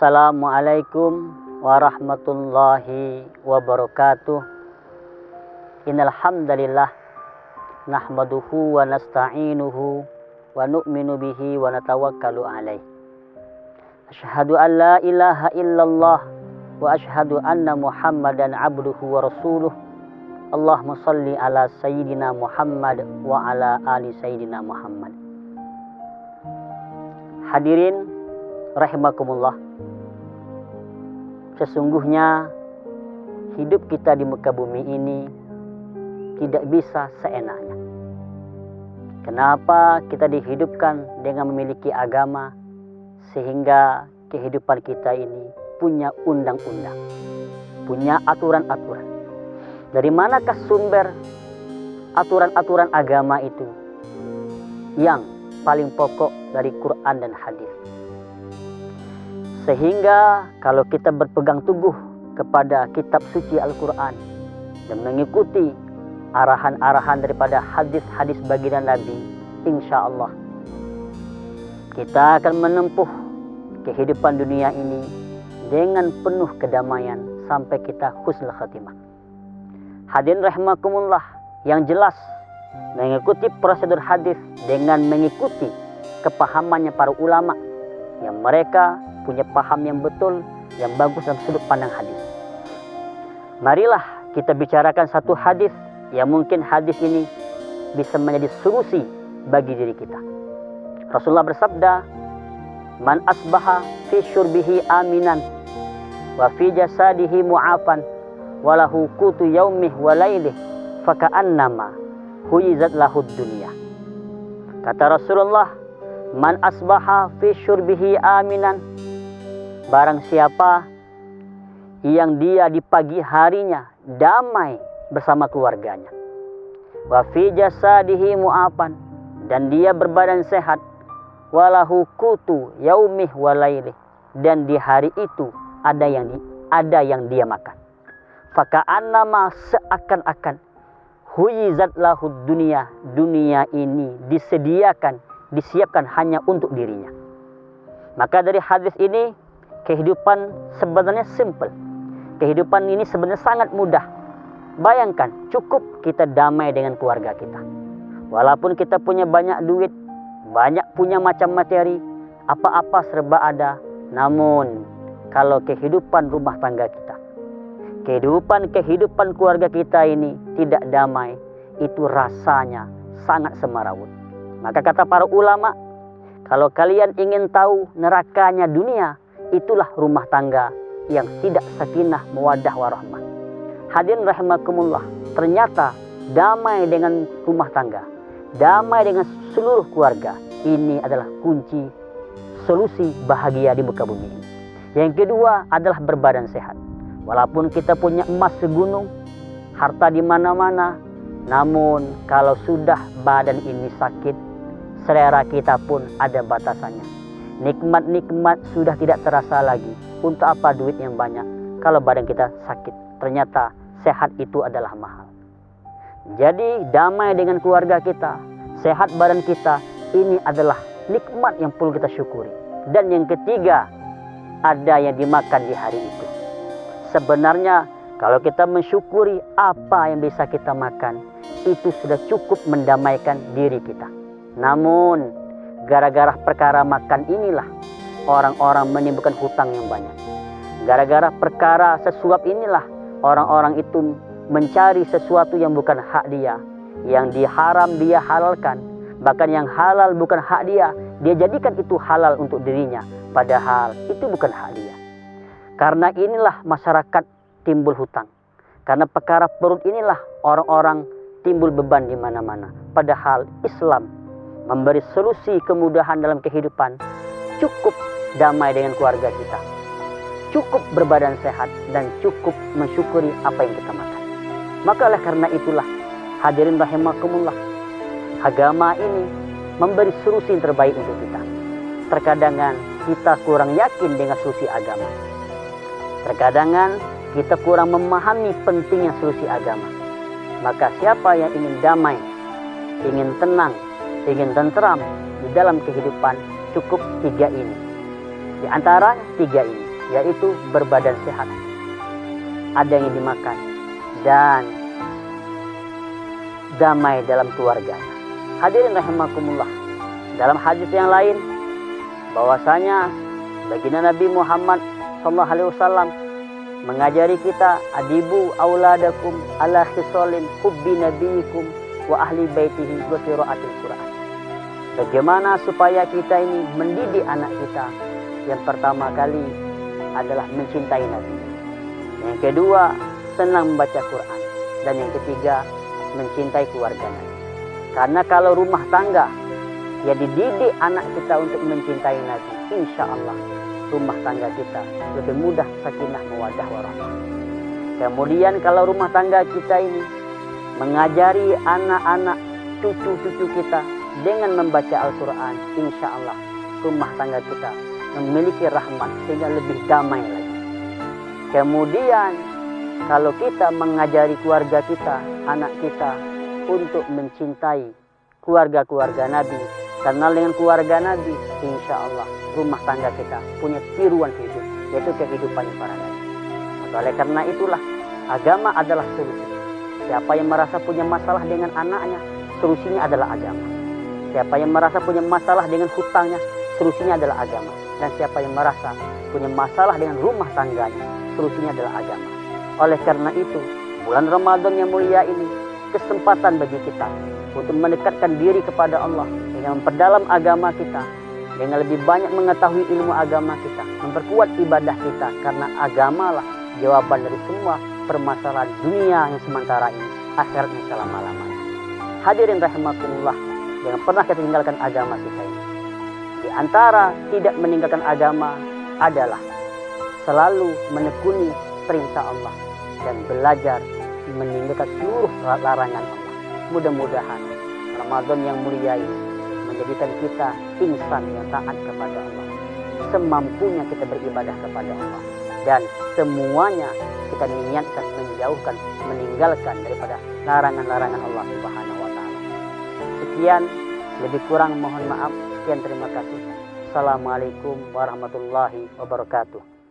Assalamualaikum warahmatullahi wabarakatuh. Innal hamdalillah nahmaduhu wa nasta'inuhu wa nu'minu bihi wa natawakkalu alaih. Asyhadu an la ilaha illallah wa asyhadu anna Muhammadan abduhu wa rasuluh. Allahumma salli ala sayyidina Muhammad wa ala ali sayyidina Muhammad. Hadirin rahimakumullah. Sesungguhnya hidup kita di muka bumi ini tidak bisa seenaknya. Kenapa kita dihidupkan dengan memiliki agama sehingga kehidupan kita ini punya undang-undang, punya aturan-aturan. Dari manakah sumber aturan-aturan agama itu? Yang paling pokok dari Quran dan hadis. Sehingga kalau kita berpegang teguh kepada kitab suci Al-Quran dan mengikuti arahan-arahan daripada hadis-hadis baginda Nabi, insya Allah kita akan menempuh kehidupan dunia ini dengan penuh kedamaian sampai kita husnul khatimah. Hadirin rahimakumullah, yang jelas mengikuti prosedur hadis dengan mengikuti kepahamannya para ulama yang mereka punya paham yang betul, yang bagus dalam sudut pandang hadis. Marilah kita bicarakan satu hadis yang mungkin hadis ini bisa menjadi solusi bagi diri kita. Rasulullah bersabda, "Man asbaha fi syurbihi aminan wa fi jasadihi mu'afan wa lahu qutu yaumih wa lailih faka'annama huyizat lahud dunya." Kata Rasulullah, "Man asbaha fi syurbihi aminan," barang siapa yang dia di pagi harinya damai bersama keluarganya, wa fi jasadihi mu'afan, dan dia berbadan sehat, walahu qutu yaumih walailih, dan di hari itu ada yang dia makan, faka'annama seakan-akan huyizat lahud dunia, dunia ini disiapkan hanya untuk dirinya. Maka dari hadis ini, kehidupan sebenarnya simple. Kehidupan ini sebenarnya sangat mudah. Bayangkan, cukup kita damai dengan keluarga kita. Walaupun kita punya banyak duit, punya macam materi, apa-apa serba ada. Namun, kalau kehidupan rumah tangga kita, kehidupan keluarga kita ini tidak damai, itu rasanya sangat semarawut. Maka kata para ulama, kalau kalian ingin tahu nerakanya dunia, itulah rumah tangga yang tidak sakinah mawaddah warahmah. Hadirin rahimakumullah, ternyata damai dengan rumah tangga, damai dengan seluruh keluarga, ini adalah kunci solusi bahagia di muka bumi ini. Yang kedua adalah berbadan sehat. Walaupun kita punya emas segunung, harta di mana-mana, namun kalau sudah badan ini sakit, selera kita pun ada batasannya. Nikmat-nikmat sudah tidak terasa lagi. Untuk apa duit yang banyak kalau badan kita sakit? Ternyata sehat itu adalah mahal. Jadi damai dengan keluarga kita, sehat badan kita, ini adalah nikmat yang perlu kita syukuri. Dan yang ketiga, ada yang dimakan di hari itu. Sebenarnya kalau kita mensyukuri apa yang bisa kita makan, itu sudah cukup mendamaikan diri kita. Namun gara-gara perkara makan inilah orang-orang menimbulkan hutang yang banyak. Gara-gara perkara sesuap inilah orang-orang itu mencari sesuatu yang bukan hak dia. Yang diharam dia halalkan. Bahkan yang halal bukan hak dia, dia jadikan itu halal untuk dirinya. Padahal itu bukan hak dia. Karena inilah masyarakat timbul hutang. Karena perkara perut inilah orang-orang timbul beban di mana-mana. Padahal Islam memberi solusi kemudahan dalam kehidupan. Cukup damai dengan keluarga kita, cukup berbadan sehat, dan cukup mensyukuri apa yang kita makan. Maka oleh karena itulah, hadirin rahimakumullah, agama ini memberi solusi yang terbaik untuk kita. Terkadang kita kurang yakin dengan solusi agama. Terkadang kita kurang memahami pentingnya solusi agama. Maka siapa yang ingin damai, ingin tenang, ingin tentram di dalam kehidupan, cukup tiga ini. Di antara tiga ini, yaitu berbadan sehat, ada yang dimakan, dan damai dalam keluarganya. Hadirin rahimakumullah, dalam hadis yang lain bahwasanya baginda Nabi Muhammad SAW mengajari kita, adibu auladakum ala khisalin hubbi nabiyikum wa ahli baitihi wa qiraatil Qur'an. Bagaimana supaya kita ini mendidik anak kita? Yang pertama kali adalah mencintai Nabi. Yang kedua, senang membaca Quran. Dan yang ketiga, mencintai keluarga Nabi. Karena kalau rumah tangga ya dididik anak kita untuk mencintai Nabi, insya Allah rumah tangga kita lebih mudah sakinah mawaddah warahmah. Kemudian kalau rumah tangga kita ini mengajari anak-anak cucu-cucu kita dengan membaca Al-Quran, insya Allah rumah tangga kita memiliki rahmat sehingga lebih damai lagi. Kemudian kalau kita mengajari keluarga kita, anak kita untuk mencintai keluarga-keluarga Nabi, kenal dengan keluarga Nabi, insya Allah rumah tangga kita punya tiruan hidup, yaitu kehidupan para Nabi. Maka oleh karena itulah agama adalah solusi. Siapa yang merasa punya masalah dengan anaknya, solusinya adalah agama. Siapa yang merasa punya masalah dengan hutangnya, solusinya adalah agama. Dan siapa yang merasa punya masalah dengan rumah tangganya, solusinya adalah agama. Oleh karena itu, bulan Ramadan yang mulia ini kesempatan bagi kita untuk mendekatkan diri kepada Allah dengan memperdalam agama kita, dengan lebih banyak mengetahui ilmu agama kita, memperkuat ibadah kita, karena agamalah jawaban dari semua permasalahan dunia yang sementara ini, akhirat yang selama-lamanya. Hadirin rahimakumullah, jangan pernah kita tinggalkan agama kita ini. Di antara tidak meninggalkan agama adalah selalu menekuni perintah Allah dan belajar meninggalkan seluruh larangan Allah. Mudah-mudahan Ramadan yang mulia ini menjadikan kita insan yang taat kepada Allah, semampunya kita beribadah kepada Allah, dan semuanya kita niatkan menjauhkan, meninggalkan daripada larangan-larangan Allah Subhanahu wa taala. Sekian, lebih kurang mohon maaf. Sekian, terima kasih. Assalamualaikum warahmatullahi wabarakatuh.